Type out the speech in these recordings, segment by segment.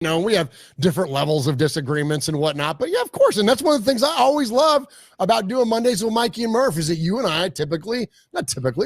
know, we have different levels of disagreements and whatnot, but yeah, of course. And that's one of the things I always love about doing Mondays with Mikey and Murf is that you and I not typically,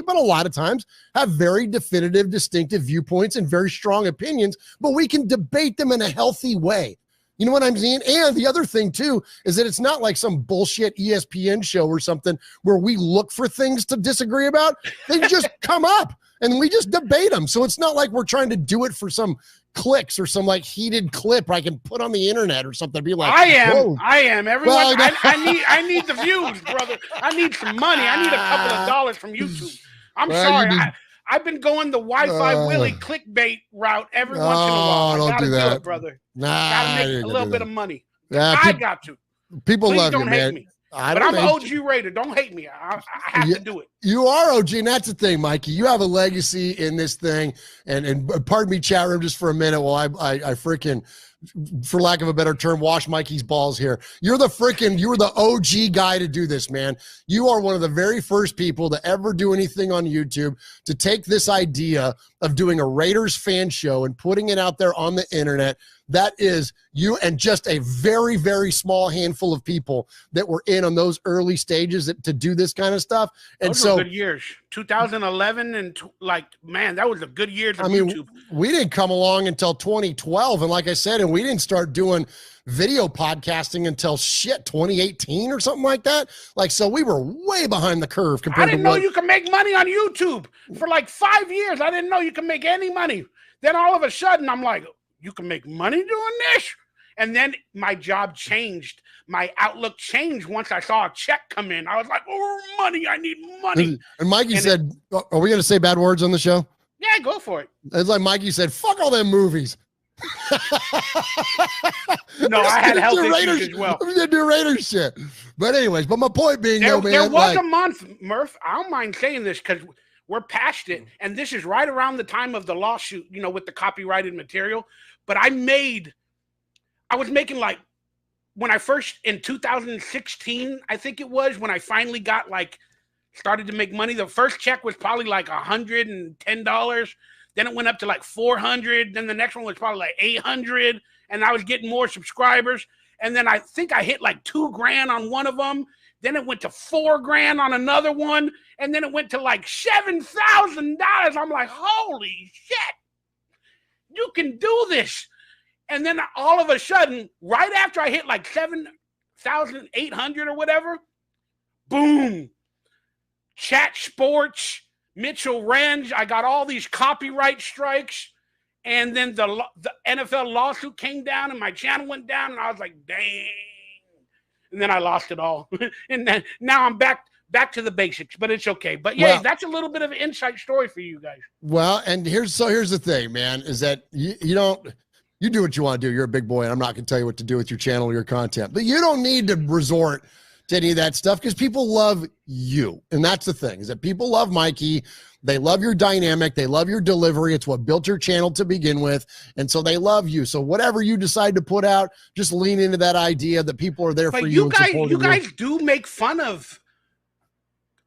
but a lot of times have very definitive, distinctive viewpoints and very strong opinions, but we can debate them in a healthy way. You know what I'm saying? And the other thing too, is that it's not like some bullshit ESPN show or something where we look for things to disagree about. They just come up and we just debate them. So it's not like we're trying to do it for some clicks or some like heated clip I can put on the internet or something. Be like, I am. Everyone, well, I need the views, brother. I need some money. I need a couple of dollars from YouTube. I'm sorry. I've been going the Wi-Fi Willie clickbait route every once in a while. Don't do that, brother. Nah, gotta make a little bit of money. Yeah, I got to. People Please love don't you, hate man. me. But I'm an OG Raider. Don't hate me. I have to do it. You are OG, and that's the thing, Mikey. You have a legacy in this thing. And pardon me, chat room, just for a minute while I freaking, for lack of a better term, wash Mikey's balls here. You were the OG guy to do this, man. You are one of the very first people to ever do anything on YouTube to take this idea of doing a Raiders fan show and putting it out there on the internet. That is you and just a very, very small handful of people that were in on those early stages to do this kind of stuff. And those were good years. 2011 and man, that was a good year for YouTube. We didn't come along until 2012. And like I said, and we didn't start doing video podcasting until 2018 or something like that. Like, so we were way behind the curve compared to I didn't know you could make money on YouTube for like 5 years. I didn't know you could make any money. Then all of a sudden I'm like, you can make money doing this? And then my job changed. My outlook changed once I saw a check come in. I was like, oh, money, I need money. And Mikey said, are we going to say bad words on the show? Yeah, go for it. It's like Mikey said, fuck all them movies. No, I had health issues as well. I'm going to do Raiders shit. But anyways, my point being, there was a month, Murph, I don't mind saying this because we're past it. And this is right around the time of the lawsuit, with the copyrighted material. But I was making like, when I first, in 2016, I think it was, when I finally got started to make money, the first check was probably like $110. Then it went up to like $400. Then the next one was probably like $800. And I was getting more subscribers. And then I think I hit like $2,000 on one of them. Then it went to $4,000 on another one. And then it went to like $7,000. I'm like, holy shit. You can do this. And then all of a sudden, right after I hit like 7,800 or whatever, boom, Chat Sports, Mitchell Renge, I got all these copyright strikes. And then the NFL lawsuit came down and my channel went down and I was like, dang. And then I lost it all. And then now I'm back to the basics, but it's okay. But yeah, that's a little bit of an inside story for you guys. Well, and here's the thing, man, is that you do what you want to do. You're a big boy, and I'm not going to tell you what to do with your channel or your content. But you don't need to resort to any of that stuff because people love you. And that's the thing, is that people love Mikey. They love your dynamic. They love your delivery. It's what built your channel to begin with. And so they love you. So whatever you decide to put out, just lean into that idea that people are there for you. But you guys do make fun of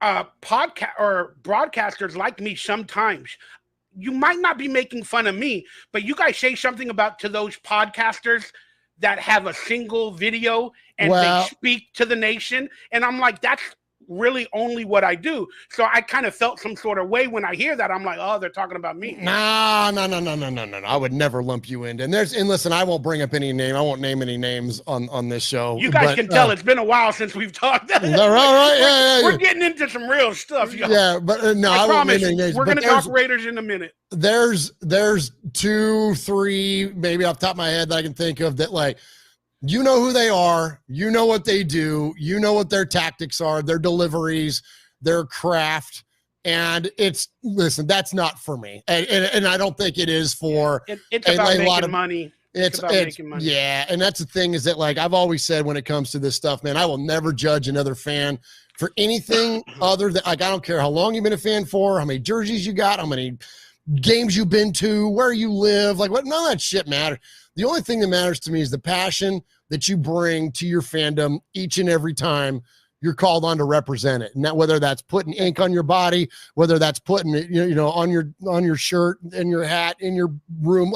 podcast or broadcasters like me sometimes. You might not be making fun of me, but you guys say something to those podcasters that have a single video and they speak to the nation. And I'm like, that's really only what I do. So I kind of felt some sort of way when I hear that. I'm like, oh, they're talking about me. No. I would never lump you in. And listen, I won't bring up any name. I won't name any names on this show. You guys can tell it's been a while since we've talked. All right. Yeah. We're getting into some real stuff, y'all. Yeah, but no, I promise won't name names. We're going to talk Raiders in a minute. There's 2, 3, maybe off the top of my head that I can think of that you know who they are, you know what they do, you know what their tactics are, their deliveries, their craft, and listen, that's not for me, and I don't think it is for. It's about making money. It's making money. Yeah, and that's the thing is that I've always said when it comes to this stuff, man, I will never judge another fan for anything other than I don't care how long you've been a fan for, how many jerseys you got, how many games you've been to, where you live, none of that shit matters. The only thing that matters to me is the passion that you bring to your fandom each and every time you're called on to represent it. And that, whether that's putting ink on your body, whether that's putting it, on your shirt, in your hat, in your room,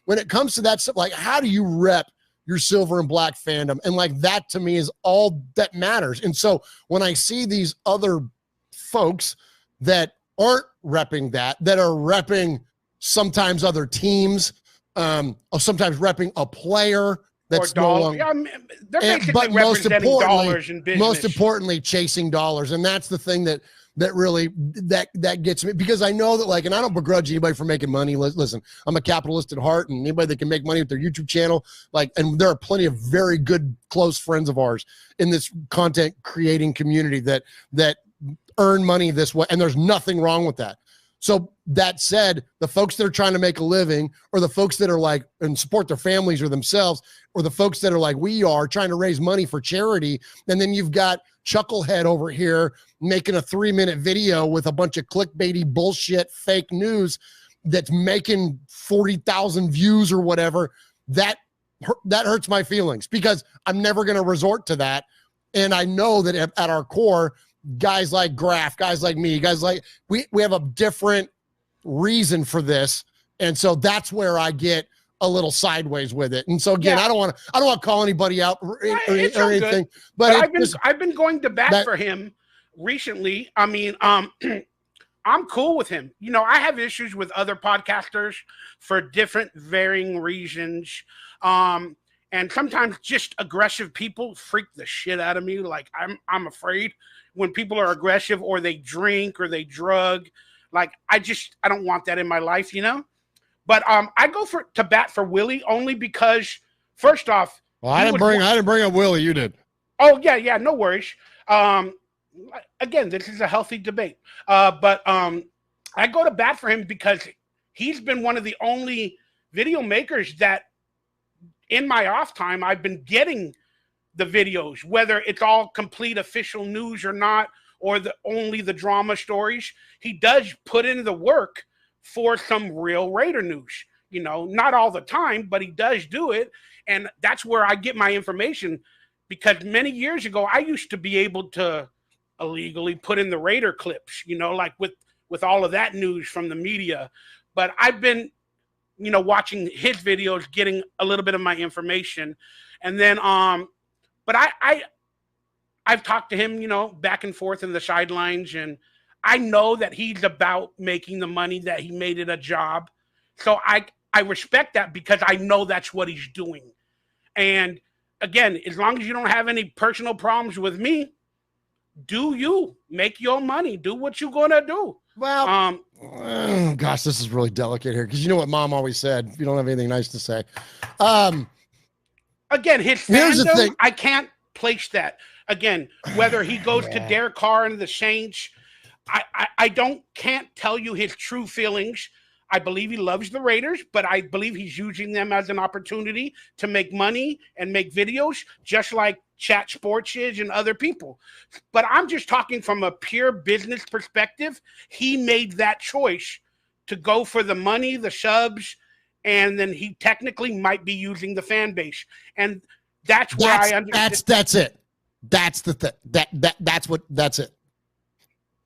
when it comes to that stuff, like, how do you rep your silver and black fandom? And like, that to me is all that matters. And so when I see these other folks that aren't repping that are repping sometimes other teams, or sometimes repping a player that's no longer, yeah, I mean, they're basically representing dollars in business. Most importantly, chasing dollars. And that's the thing that really that gets me, because I know that, like, and I don't begrudge anybody for making money. Listen, I'm a capitalist at heart, and anybody that can make money with their YouTube channel, like, and there are plenty of very good close friends of ours in this content creating community that earn money this way, and there's nothing wrong with that. So that said, the folks that are trying to make a living, or the folks that are like, and support their families or themselves, or the folks that are like we are trying to raise money for charity, and then you've got Chucklehead over here making a 3-minute video with a bunch of clickbaity bullshit fake news that's making 40,000 views or whatever, that hurts my feelings, because I'm never going to resort to that. And I know that at our core, guys like Graf, guys like me, guys like we have a different reason for this. And so that's where I get a little sideways with it. And so again, I don't want to call anybody out or anything, but I've been going to bat for him recently. I mean, I'm cool with him. You know, I have issues with other podcasters for different varying reasons. And sometimes just aggressive people freak the shit out of me. Like, I'm afraid when people are aggressive, or they drink, or they drug. Like, I don't want that in my life, you know? But I go to bat for Willie only because, first off, well, I didn't bring up Willie. You did. Oh yeah, no worries. Again, this is a healthy debate. But I go to bat for him because he's been one of the only video makers that, in my off time, I've been getting the videos, whether it's all complete official news or not, or only the drama stories. He does put in the work for some real Raider news. You know, not all the time, but he does do it. And that's where I get my information, because many years ago, I used to be able to illegally put in the Raider clips, you know, like with all of that news from the media. But I've been, you know, watching his videos, getting a little bit of my information. And then, but I've talked to him, you know, back and forth in the sidelines, and I know that he's about making the money, that he made it a job. So I respect that, because I know that's what he's doing. And again, as long as you don't have any personal problems with me, do you make your money, do what you're going to do. Well, gosh, this is really delicate here, because you know what Mom always said: you don't have anything nice to say. Again, his fandom, I can't place that. Again, whether he goes to Derek Carr and the Saints, I can't tell you his true feelings. I believe he loves the Raiders, but I believe he's using them as an opportunity to make money and make videos, just like Chat Sports is and other people. But I'm just talking from a pure business perspective. He made that choice to go for the money, the subs, and then he technically might be using the fan base. And that's where I understand. That's it. That's the thing. That's it.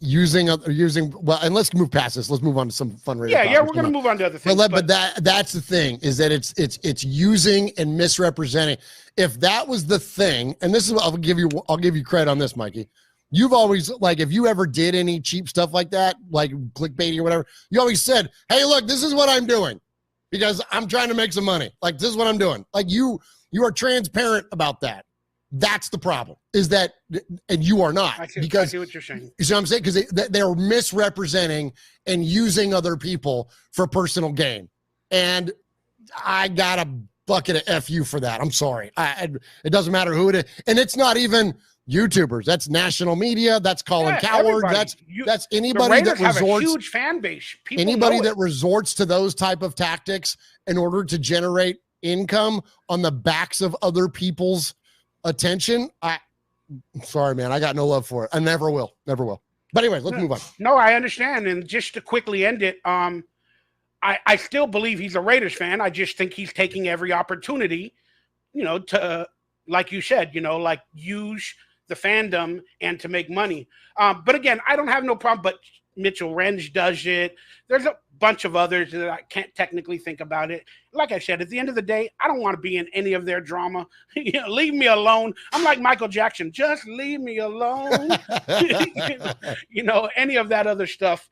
Using, well, and let's move past this. Let's move on to some fun. Yeah, we're going to move on to other things. But that's the thing, is that it's using and misrepresenting. If that was the thing, and this is, I'll give you credit on this, Mikey. You've always, like, if you ever did any cheap stuff like that, like clickbaiting or whatever, you always said, "Hey, look, this is what I'm doing because I'm trying to make some money. Like, this is what I'm doing." Like, you are transparent about that. That's the problem, is that, and you are not. I see what you're saying. You see what I'm saying? Because they're misrepresenting and using other people for personal gain. And I got a bucket of FU for that. I'm sorry. It doesn't matter who it is. And it's not even YouTubers. That's national media. That's Colin Coward. That's anybody that resorts. Have a huge fan base. Anybody that resorts to those type of tactics in order to generate income on the backs of other people's attention. I'm sorry, man. I got no love for it. I never will. But anyways, let's move on. No, I understand. And just to quickly end it, I still believe he's a Raiders fan. I just think he's taking every opportunity, you know, to, like you said, you know, like use the fandom and to make money. But again, I don't have no problem. But Mitchell Renge does it. There's a bunch of others that I can't technically think about it. Like I said, at the end of the day, I don't want to be in any of their drama. Leave me alone. I'm like Michael Jackson. Just leave me alone. Any of that other stuff.